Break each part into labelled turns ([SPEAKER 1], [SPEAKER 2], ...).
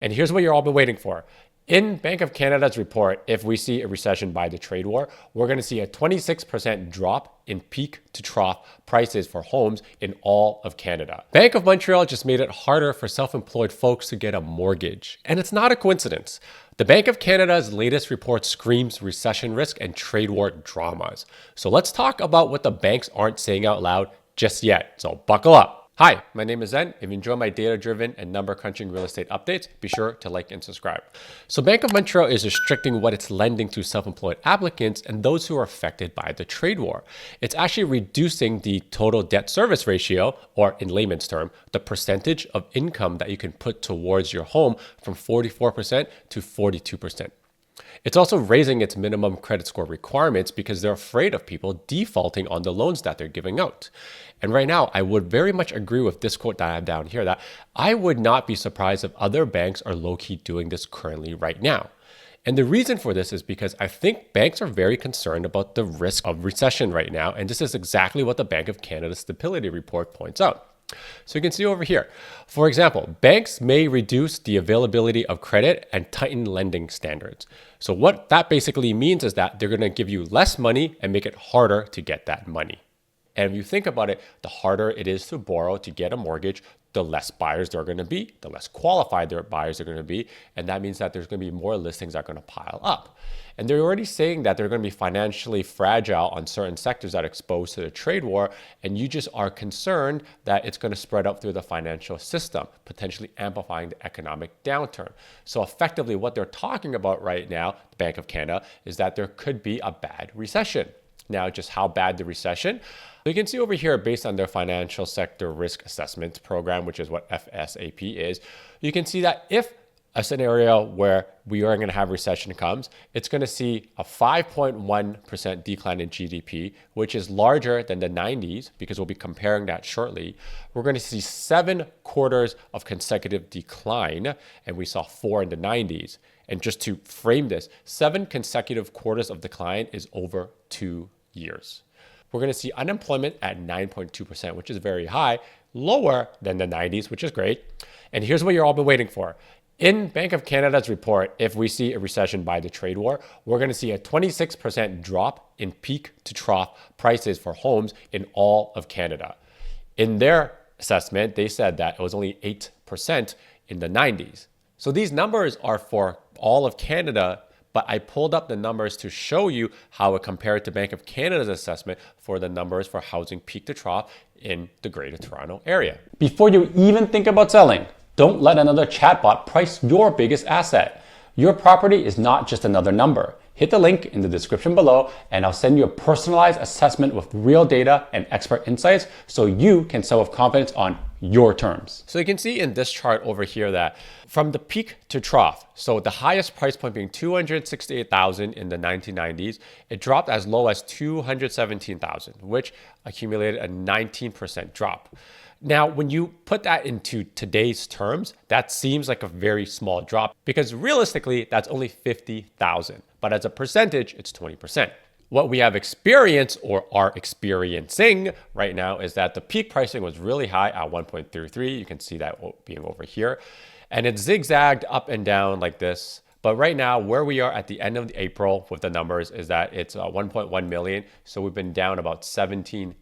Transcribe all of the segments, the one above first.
[SPEAKER 1] And here's what you've all been waiting for. In Bank of Canada's report, if we see a recession by the trade war, we're going to see a 26% drop in peak to trough prices for homes in all of Canada. Bank of Montreal just made it harder for self-employed folks to get a mortgage. And it's not a coincidence. The Bank of Canada's latest report screams recession risk and trade war dramas. So let's talk about what the banks aren't saying out loud just yet. So buckle up. Hi, my name is Zen. If you enjoy my data-driven and number-crunching real estate updates, be sure to like and subscribe. So Bank of Montreal is restricting what it's lending to self-employed applicants and those who are affected by the trade war. It's actually reducing the total debt service ratio, or in layman's term, the percentage of income that you can put towards your home from 44% to 42%. It's also raising its minimum credit score requirements because they're afraid of people defaulting on the loans that they're giving out. And right now, I would very much agree with this quote that I have down here, that I would not be surprised if other banks are low-key doing this currently right now. And the reason for this is because I think banks are very concerned about the risk of recession right now. And this is exactly what the Bank of Canada Stability Report points out. So you can see over here, for example, banks may reduce the availability of credit and tighten lending standards. So what that basically means is that they're going to give you less money and make it harder to get that money. And if you think about it, the harder it is to borrow to get a mortgage, the less buyers there are going to be, the less qualified their buyers are going to be. And that means that there's going to be more listings that are going to pile up. And they're already saying that they're going to be financially fragile on certain sectors that are exposed to the trade war. And you just are concerned that it's going to spread out through the financial system, potentially amplifying the economic downturn. So effectively what they're talking about right now, the Bank of Canada, is that there could be a bad recession. Now, just how bad the recession? You can see over here, based on their financial sector risk assessment program, which is what FSAP is, you can see that if a scenario where we are going to have recession comes, it's going to see a 5.1% decline in GDP, which is larger than the 90s, because we'll be comparing that shortly. We're going to see 7 quarters of consecutive decline, and we saw 4 in the 90s. And just to frame this, 7 consecutive quarters of decline is over 2 years. We're going to see unemployment at 9.2%, which is very high, lower than the 90s, which is great. And here's what you've all been waiting for. In Bank of Canada's report, if we see a recession by the trade war, we're going to see a 26% drop in peak to trough prices for homes in all of Canada. In their assessment, they said that it was only 8% in the 90s. So these numbers are for all of Canada, but I pulled up the numbers to show you how it compared to Bank of Canada's assessment for the numbers for housing peak to trough in the Greater Toronto Area. Before you even think about selling, don't let another chatbot price your biggest asset. Your property is not just another number. Hit the link in the description below and I'll send you a personalized assessment with real data and expert insights so you can sell with confidence on your terms. So you can see in this chart over here that from the peak to trough, so the highest price point being $268,000 in the 1990s, it dropped as low as $217,000, which accumulated a 19% drop. Now, when you put that into today's terms, that seems like a very small drop because realistically, that's only $50,000. But as a percentage, it's 20%. What we have experienced or are experiencing right now is that the peak pricing was really high at 1.33. You can see that being over here. And it zigzagged up and down like this. But right now, where we are at the end of April with the numbers is that it's 1.1 million. So we've been down about 17%.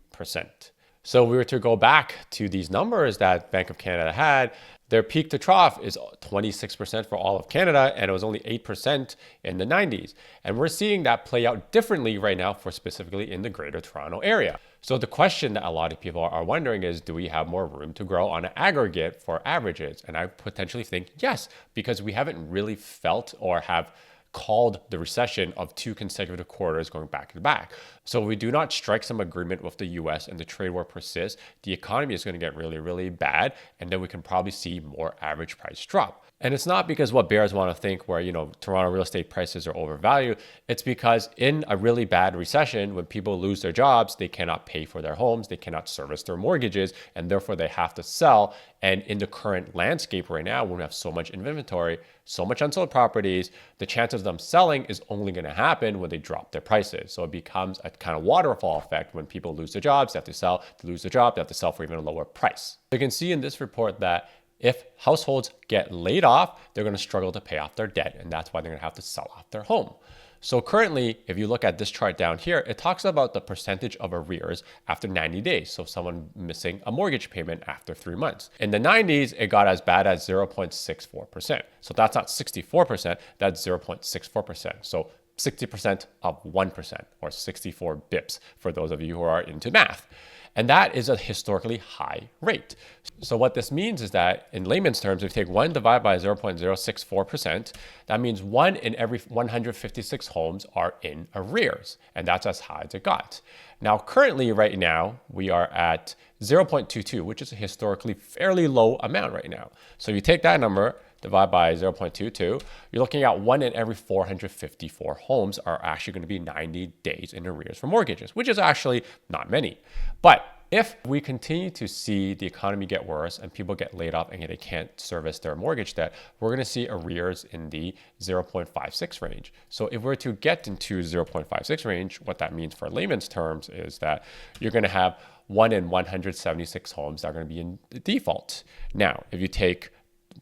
[SPEAKER 1] So if we were to go back to these numbers that Bank of Canada had, their peak to trough is 26% for all of Canada, and it was only 8% in the 90s. And we're seeing that play out differently right now for specifically in the Greater Toronto Area. So the question that a lot of people are wondering is, do we have more room to grow on an aggregate for averages? And I potentially think yes, because we haven't really felt or have called the recession of 2 consecutive quarters going back to back. So if we do not strike some agreement with the US and the trade war persists, the economy is going to get really, really bad. And then we can probably see more average price drop. And it's not because what bears want to think where, Toronto real estate prices are overvalued. It's because in a really bad recession, when people lose their jobs, they cannot pay for their homes, they cannot service their mortgages, and therefore they have to sell. And in the current landscape right now, when we have so much inventory, so much unsold properties, the chance of them selling is only going to happen when they drop their prices. So it becomes a kind of waterfall effect. When people lose their jobs, they have to sell. To lose their job, they have to sell for even a lower price. You can see in this report that If households get laid off, they're going to struggle to pay off their debt, and that's why they're going to have to sell off their home. So currently, if you look at this chart down here, it talks about the percentage of arrears after 90 days. So someone missing a mortgage payment after 3 months. In the 90s, it got as bad as 0.64%. So that's not 64%, that's 0.64%. So 60% of 1%, or 64 bips for those of you who are into math. And that is a historically high rate. So what this means is that in layman's terms, if you take 1 divided by 0.064%, that means 1 in every 156 homes are in arrears. And that's as high as it got. Now, currently, right now, we are at 0.22, which is a historically fairly low amount right now. So you take that number, divide by 0.22, you're looking at 1 in every 454 homes are actually going to be 90 days in arrears for mortgages, which is actually not many. But if we continue to see the economy get worse and people get laid off and they can't service their mortgage debt, we're going to see arrears in the 0.56 range. So if we're to get into 0.56 range, what that means for layman's terms is that you're going to have 1 in 176 homes that are going to be in default. Now, if you take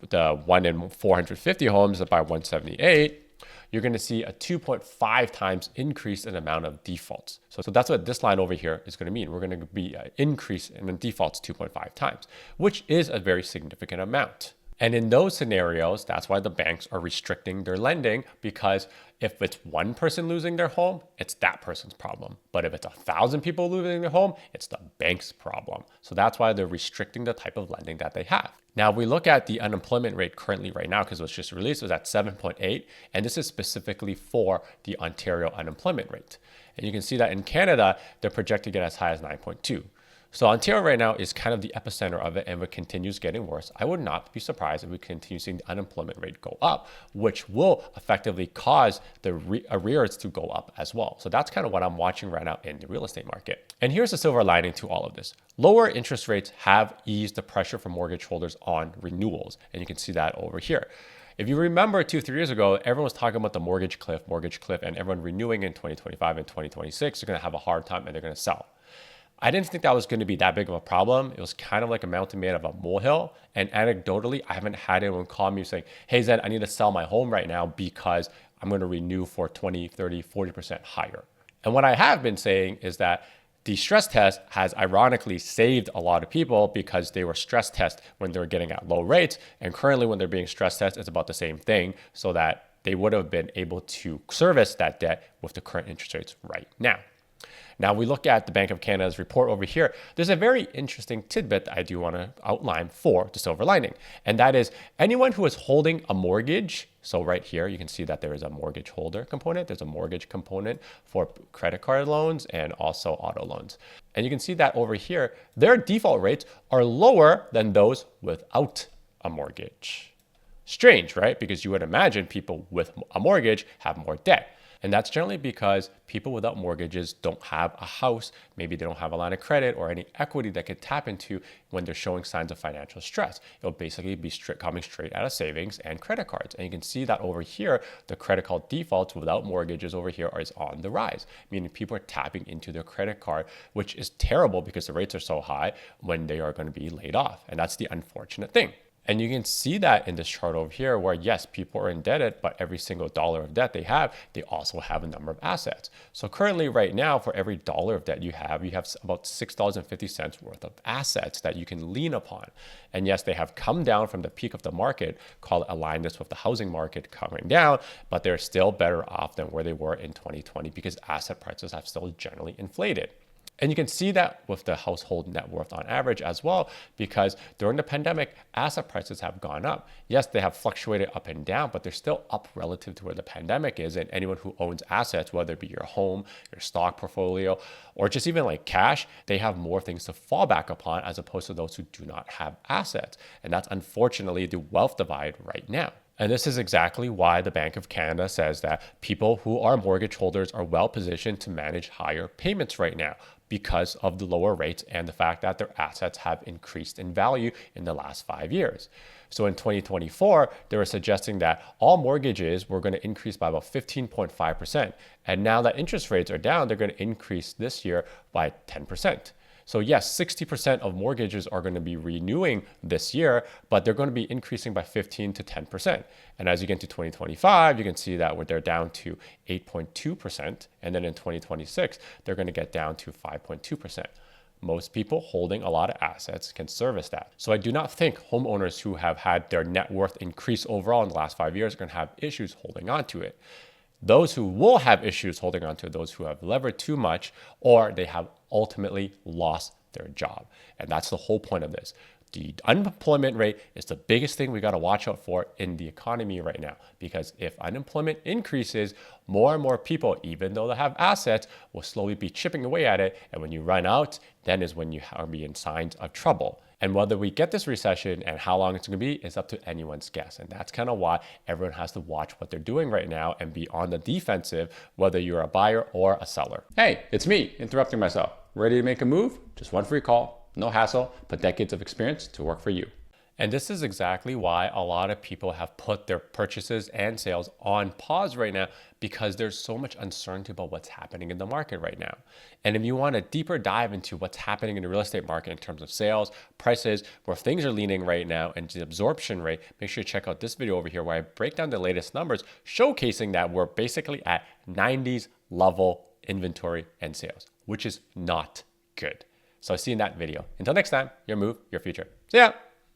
[SPEAKER 1] the 1 in 450 homes by 178, you're going to see a 2.5 times increase in the amount of defaults. So that's what this line over here is going to mean. We're going to be an increase in the defaults 2.5 times, which is a very significant amount. And in those scenarios, that's why the banks are restricting their lending, because if it's one person losing their home, it's that person's problem. But if it's 1,000 people losing their home, it's the bank's problem. So that's why they're restricting the type of lending that they have. Now, if we look at the unemployment rate currently right now, because it was just released, it was at 7.8. And this is specifically for the Ontario unemployment rate. And you can see that in Canada, they're projecting it as high as 9.2. So Ontario right now is kind of the epicenter of it, and it continues getting worse. I would not be surprised if we continue seeing the unemployment rate go up, which will effectively cause the arrears to go up as well. So that's kind of what I'm watching right now in the real estate market. And here's the silver lining to all of this. Lower interest rates have eased the pressure for mortgage holders on renewals, and you can see that over here. If you remember 2-3 years ago, everyone was talking about the mortgage cliff, and everyone renewing in 2025 and 2026 are going to have a hard time and they're going to sell. I didn't think that was going to be that big of a problem. It was kind of like a mountain made of a molehill. And anecdotally, I haven't had anyone call me saying, hey, Zed, I need to sell my home right now because I'm going to renew for 20, 30, 40% higher. And what I have been saying is that the stress test has ironically saved a lot of people because they were stress tested when they were getting at low rates. And currently when they're being stress tested, it's about the same thing, so that they would have been able to service that debt with the current interest rates right now. Now we look at the Bank of Canada's report over here. There's a very interesting tidbit that I do want to outline for the silver lining. And that is anyone who is holding a mortgage. So right here, you can see that there is a mortgage holder component. There's a mortgage component for credit card loans and also auto loans. And you can see that over here, their default rates are lower than those without a mortgage. Strange, right? Because you would imagine people with a mortgage have more debt. And that's generally because people without mortgages don't have a house. Maybe they don't have a line of credit or any equity that could tap into when they're showing signs of financial stress. It'll basically be coming straight out of savings and credit cards. And you can see that over here, the credit card defaults without mortgages over here is on the rise, meaning people are tapping into their credit card, which is terrible because the rates are so high when they are going to be laid off. And that's the unfortunate thing. And you can see that in this chart over here where, yes, people are indebted, but every single dollar of debt they also have a number of assets. So currently right now, for every dollar of debt you have about $6.50 worth of assets that you can lean upon. And yes, they have come down from the peak of the market, align this with the housing market coming down, but they're still better off than where they were in 2020 because asset prices have still generally inflated. And you can see that with the household net worth on average as well, because during the pandemic, asset prices have gone up. Yes, they have fluctuated up and down, but they're still up relative to where the pandemic is. And anyone who owns assets, whether it be your home, your stock portfolio, or just even like cash, they have more things to fall back upon as opposed to those who do not have assets. And that's unfortunately the wealth divide right now. And this is exactly why the Bank of Canada says that people who are mortgage holders are well positioned to manage higher payments right now because of the lower rates and the fact that their assets have increased in value in the last 5 years. So in 2024, they were suggesting that all mortgages were going to increase by about 15.5%. And now that interest rates are down, they're going to increase this year by 10%. So yes, 60% of mortgages are going to be renewing this year, but they're going to be increasing by 15 to 10%. And as you get into 2025, you can see that they're down to 8.2%. And then in 2026, they're going to get down to 5.2%. Most people holding a lot of assets can service that. So I do not think homeowners who have had their net worth increase overall in the last 5 years are going to have issues holding on to it. Those who will have issues holding on to it, those who have levered too much, or they have ultimately lost their job. And that's the whole point of this. The unemployment rate is the biggest thing we got to watch out for in the economy right now, because if unemployment increases, more and more people, even though they have assets, will slowly be chipping away at it. And when you run out, then is when you are in signs of trouble. And whether we get this recession and how long it's going to be is up to anyone's guess. And that's kind of why everyone has to watch what they're doing right now and be on the defensive, whether you're a buyer or a seller. Hey, it's me interrupting myself. Ready to make a move? Just one free call. No hassle, but decades of experience to work for you. And this is exactly why a lot of people have put their purchases and sales on pause right now, because there's so much uncertainty about what's happening in the market right now. And if you want a deeper dive into what's happening in the real estate market in terms of sales, prices, where things are leaning right now, and the absorption rate, make sure you check out this video over here where I break down the latest numbers showcasing that we're basically at 90s level inventory and sales, which is not good. So I'll see you in that video. Until next time, your move, your future. See ya.